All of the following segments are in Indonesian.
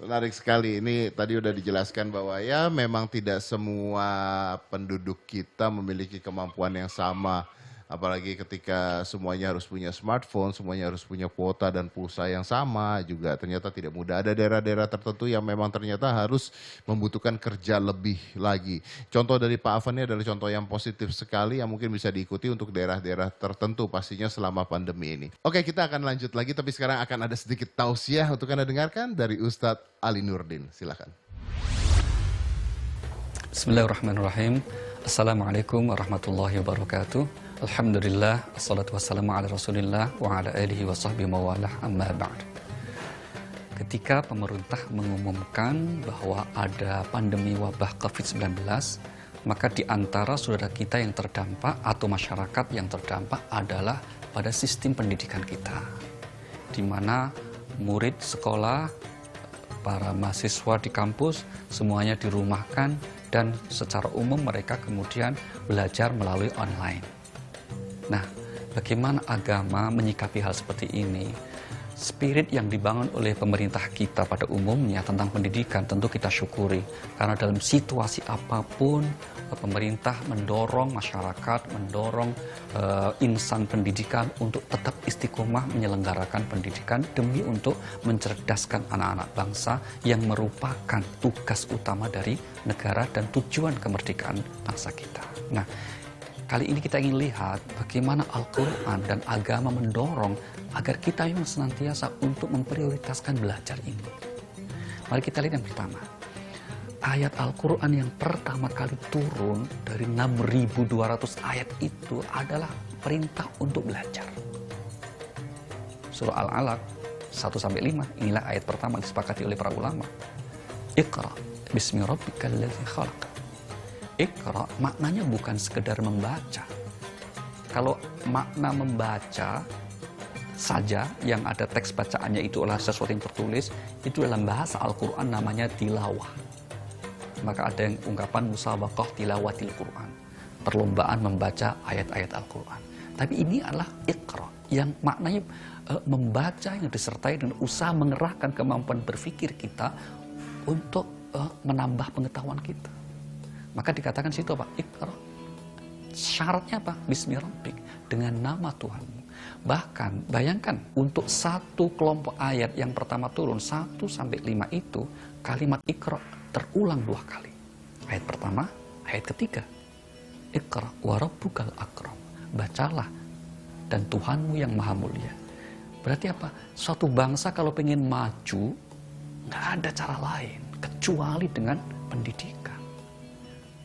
Menarik sekali. Ini tadi udah dijelaskan bahwa ya memang tidak semua penduduk kita memiliki kemampuan yang sama. Apalagi ketika semuanya harus punya smartphone, semuanya harus punya kuota dan pulsa yang sama juga ternyata tidak mudah. Ada daerah-daerah tertentu yang memang ternyata harus membutuhkan kerja lebih lagi. Contoh dari Pak Afan ini adalah contoh yang positif sekali yang mungkin bisa diikuti untuk daerah-daerah tertentu pastinya selama pandemi ini. Oke, kita akan lanjut lagi tapi sekarang akan ada sedikit tausiah untuk Anda dengarkan dari Ustadz Ali Nurdin. Silakan. Bismillahirrahmanirrahim. Assalamualaikum warahmatullahi wabarakatuh. Alhamdulillah, assalatu wassalamu ala rasulillah wa ala alihi wa sahbihi mawalah amma ba'd. Ketika pemerintah mengumumkan bahwa ada pandemi wabah COVID-19, maka di antara saudara kita yang terdampak atau masyarakat yang terdampak adalah pada sistem pendidikan kita, di mana murid sekolah, para mahasiswa di kampus, semuanya dirumahkan dan secara umum mereka kemudian belajar melalui online. Nah, bagaimana agama menyikapi hal seperti ini? Spirit yang dibangun oleh pemerintah kita pada umumnya tentang pendidikan tentu kita syukuri. Karena dalam situasi apapun, pemerintah mendorong masyarakat, mendorong insan pendidikan untuk tetap istiqomah menyelenggarakan pendidikan demi untuk mencerdaskan anak-anak bangsa yang merupakan tugas utama dari negara dan tujuan kemerdekaan bangsa kita. Nah, kali ini kita ingin lihat bagaimana Al-Quran dan agama mendorong agar kita memang senantiasa untuk memprioritaskan belajar ini. Mari kita lihat yang pertama. Ayat Al-Quran yang pertama kali turun dari 6.200 ayat itu adalah perintah untuk belajar. Surah Al-Alaq 1-5, inilah ayat pertama disepakati oleh para ulama. Iqra bismi rabbikal ladzi khalaq. Iqra maknanya bukan sekedar membaca. Kalau makna membaca saja yang ada teks bacaannya itu adalah sesuatu yang tertulis, itu dalam bahasa Al-Quran namanya tilawah. Maka ada yang ungkapan musabaqah tilawatil Quran, perlombaan membaca ayat-ayat Al-Quran. Tapi ini adalah Iqra yang maknanya membaca yang disertai dengan usaha mengerahkan kemampuan berpikir kita untuk menambah pengetahuan kita. Maka dikatakan situ apa? Iqra. Syaratnya apa? Bismi rabbik, dengan nama Tuhanmu. Bahkan bayangkan untuk satu kelompok ayat yang pertama turun 1-5 itu kalimat Iqra terulang 2 kali. Ayat pertama, ayat ketiga. Iqra wa rabbukal akram. Bacalah dan Tuhanmu yang maha mulia. Berarti apa? Suatu bangsa kalau pengen maju nggak ada cara lain kecuali dengan pendidikan.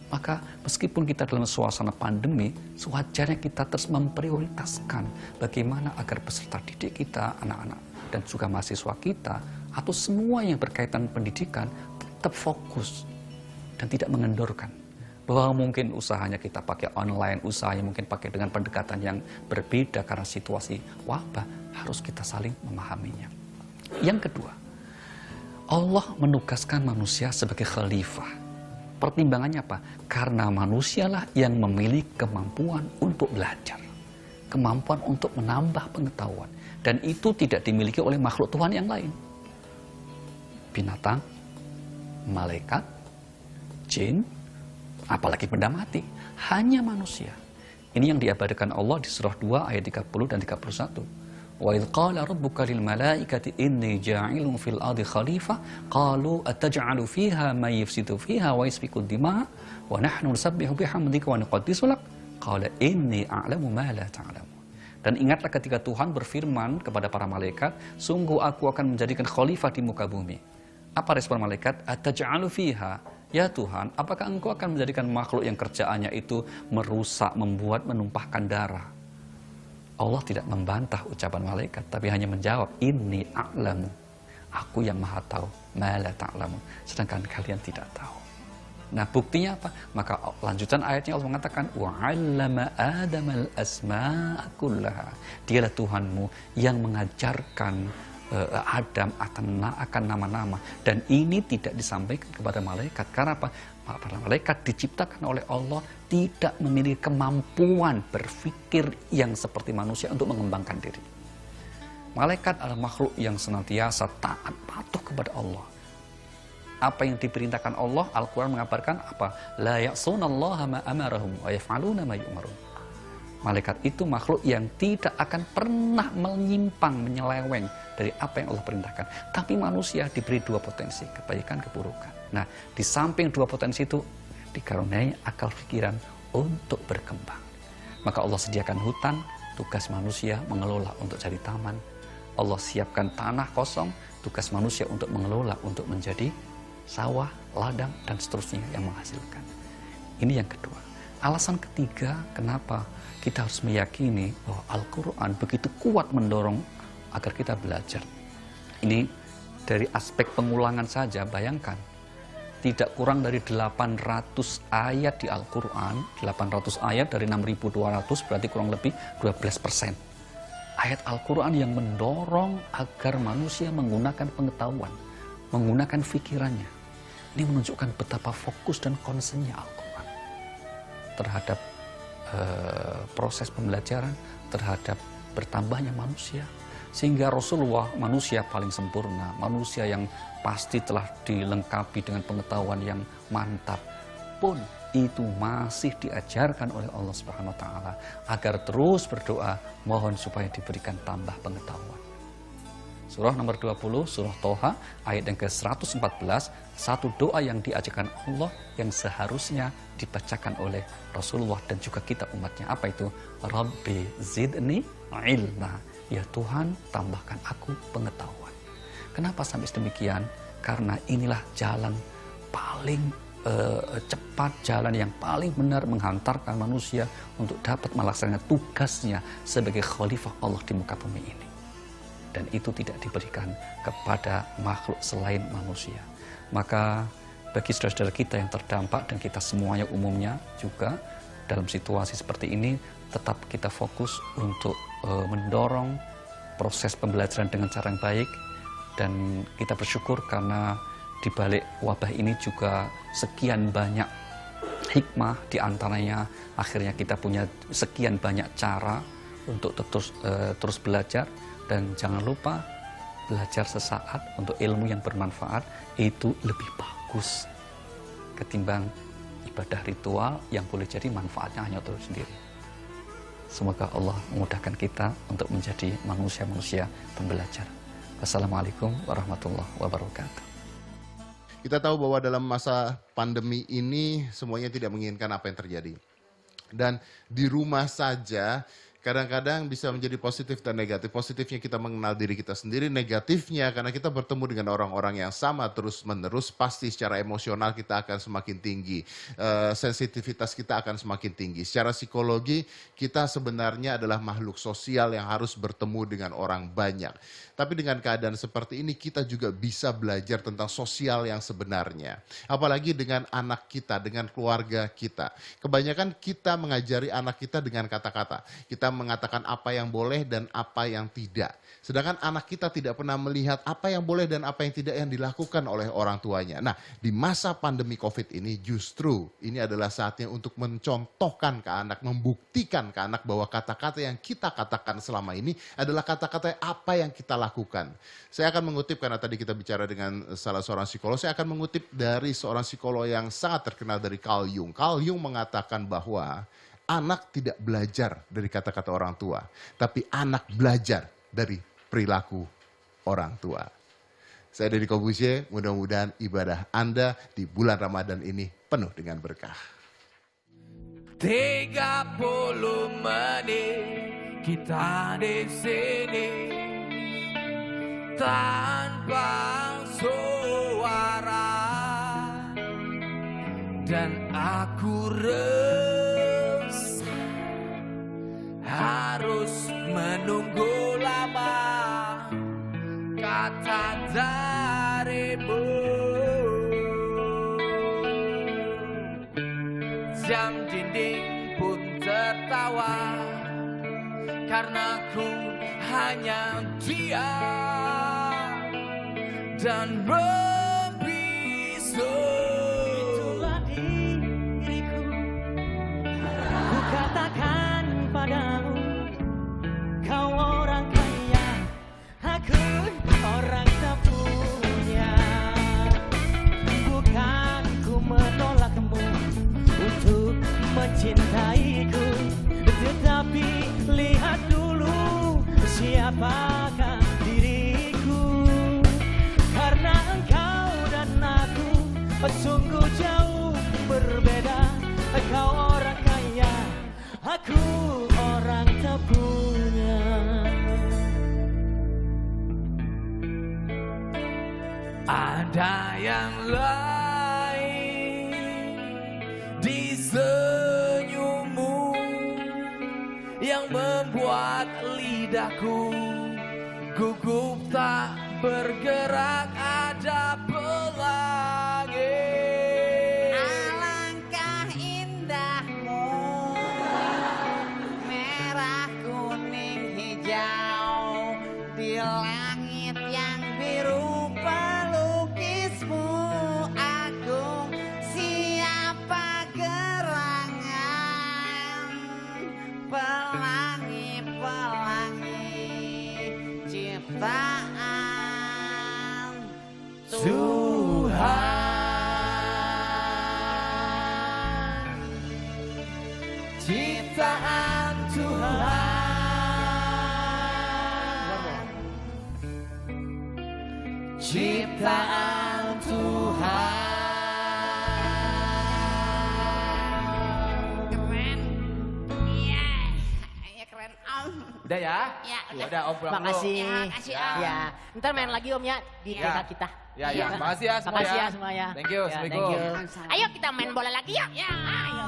Maka meskipun kita dalam suasana pandemi, sewajarnya kita terus memprioritaskan bagaimana agar peserta didik kita, anak-anak, dan juga mahasiswa kita, atau semua yang berkaitan pendidikan, tetap fokus dan tidak mengendorkan. Bahwa mungkin usahanya kita pakai online, usahanya mungkin pakai dengan pendekatan yang berbeda karena situasi wabah, harus kita saling memahaminya. Yang kedua, Allah menugaskan manusia sebagai khalifah. Pertimbangannya apa? Karena manusialah yang memiliki kemampuan untuk belajar. Kemampuan untuk menambah pengetahuan. Dan itu tidak dimiliki oleh makhluk Tuhan yang lain. Binatang, malaikat, jin, apalagi benda mati. Hanya manusia. Ini yang diabadikan Allah di surah 2 ayat 30 dan 31. Wa idh qala rabbuka lil malaikati inni ja'ilun fil ardi khalifah qalu ataj'alu fiha may yufsidu fiha wa yasfiku ad-dima' wa nahnu nusabbihu bihamdika wa nuqaddisu lak qala inni a'lamu ma la ta'lamun. Dan ingatlah ketika Tuhan berfirman kepada para malaikat, sungguh aku akan menjadikan khalifah di muka bumi. Apa respon malaikat? Ataj'alu fiha, ya Tuhan, apakah engkau akan menjadikan makhluk yang kerjaannya itu merusak, membuat, menumpahkan darah? Allah tidak membantah ucapan malaikat, tapi hanya menjawab, inni a'lamu, aku yang maha tahu, ma la ta'lamun, sedangkan kalian tidak tahu. Nah, buktinya apa? Maka lanjutan ayatnya Allah mengatakan, wa 'allama Adamal asma'a kullaha. Dialah Tuhanmu yang mengajarkan Adam akan nama-nama, dan ini tidak disampaikan kepada malaikat. Karena apa? Para malaikat diciptakan oleh Allah tidak memiliki kemampuan berpikir yang seperti manusia untuk mengembangkan diri. Malaikat adalah makhluk yang senantiasa taat patuh kepada Allah. apa yang diperintahkan Allah. Al-Quran mengabarkan apa? La ya'sunallaha ma amarahum wa yaf'aluna ma yu'marun. Malaikat itu makhluk yang tidak akan pernah menyimpang, menyeleweng dari apa yang Allah perintahkan. Tapi manusia diberi dua potensi, kebaikan, keburukan. Nah, di samping dua potensi itu dikaruniai akal pikiran untuk berkembang. Maka Allah sediakan hutan, tugas manusia mengelola untuk jadi taman. Allah siapkan tanah kosong, tugas manusia untuk mengelola untuk menjadi sawah, ladang, dan seterusnya yang menghasilkan. Ini yang kedua. Alasan ketiga, kenapa kita harus meyakini bahwa Al-Quran begitu kuat mendorong agar kita belajar. Ini dari aspek pengulangan saja, bayangkan. Tidak kurang dari 800 ayat di Al-Quran, 800 ayat dari 6.200 berarti kurang lebih 12%. Ayat Al-Quran yang mendorong agar manusia menggunakan pengetahuan, menggunakan pikirannya. Ini menunjukkan betapa fokus dan concernnya Al-Quran terhadap proses pembelajaran, terhadap bertambahnya manusia. Sehingga Rasulullah manusia paling sempurna, manusia yang pasti telah dilengkapi dengan pengetahuan yang mantap, pun itu masih diajarkan oleh Allah Subhanahu wa taala agar terus berdoa mohon supaya diberikan tambah pengetahuan. Surah nomor 20, surah Toha, ayat yang ke-114, satu doa yang diajarkan Allah yang seharusnya dibacakan oleh Rasulullah dan juga kita umatnya. Apa itu? Rabbi zidni ilma. Ya Tuhan, tambahkan aku pengetahuan. Kenapa sampai sedemikian? Karena inilah jalan paling cepat, jalan yang paling benar menghantarkan manusia untuk dapat melaksanakan tugasnya sebagai khalifah Allah di muka bumi ini. Dan itu tidak diberikan kepada makhluk selain manusia. Maka bagi saudara-saudara kita yang terdampak dan kita semuanya umumnya juga dalam situasi seperti ini, tetap kita fokus untuk mendorong proses pembelajaran dengan cara yang baik. Dan kita bersyukur karena di balik wabah ini juga sekian banyak hikmah, di antaranya akhirnya kita punya sekian banyak cara untuk terus belajar. Dan jangan lupa belajar sesaat untuk ilmu yang bermanfaat itu lebih bagus ketimbang ibadah ritual yang boleh jadi manfaatnya hanya untuk sendiri. Semoga Allah memudahkan kita untuk menjadi manusia-manusia pembelajar. Wassalamualaikum warahmatullahi wabarakatuh. Kita tahu bahwa dalam masa pandemi ini semuanya tidak menginginkan apa yang terjadi. Dan di rumah saja kadang-kadang bisa menjadi positif dan negatif. Positifnya kita mengenal diri kita sendiri, negatifnya karena kita bertemu dengan orang-orang yang sama terus-menerus, pasti secara emosional kita akan semakin tinggi. Sensitivitas kita akan semakin tinggi. Secara psikologi kita sebenarnya adalah makhluk sosial yang harus bertemu dengan orang banyak. Tapi dengan keadaan seperti ini kita juga bisa belajar tentang sosial yang sebenarnya. Apalagi dengan anak kita, dengan keluarga kita. Kebanyakan kita mengajari anak kita dengan kata-kata. Kita mengatakan apa yang boleh dan apa yang tidak. Sedangkan anak kita tidak pernah melihat apa yang boleh dan apa yang tidak yang dilakukan oleh orang tuanya. Nah, di masa pandemi COVID ini justru ini adalah saatnya untuk mencontohkan ke anak, membuktikan ke anak bahwa kata-kata yang kita katakan selama ini adalah kata-kata apa yang kita lakukan. Saya akan mengutip, karena tadi kita bicara dengan salah seorang psikolog, saya akan mengutip dari seorang psikolog yang sangat terkenal dari Carl Jung. Carl Jung mengatakan bahwa anak tidak belajar dari kata-kata orang tua, tapi anak belajar dari perilaku orang tua. Saya Deddy Corbuzier, mudah-mudahan ibadah Anda di bulan Ramadan ini penuh dengan berkah. 30 menit kita di sini tanpa suara dan aku resah harus menunggu lama kata darimu. Jam dinding pun tertawa karena ku hanya diam dan membisu. Itulah diriku, ku katakan padamu, kau orang kaya, aku orang tak punya. Ada yang lain di senyummu yang membuat lidahku gugup tak bergerak. Ada pelangi. Alangkah indahmu, merah, kuning, hijau, di langit yang biru pelukismu agung. Siapa gerangan pelangi-pelangi ciptaan Tuhan. Ciptaan Tuhan. Ciptaan Tuhan. Keren. Iya. Ya keren Om. Udah ya? Ya, udah. Udah Om pulang dulu. Makasih. Ya, makasih, Om. Ya, ntar main lagi Om ya di Ya. TK kita. Ya, ya. Makasih ya semua Makasih ya. ya semuanya. Thank you. Ya, Assalamualaikum. thank you. Ayo kita main bola lagi ya. Ya, ayo.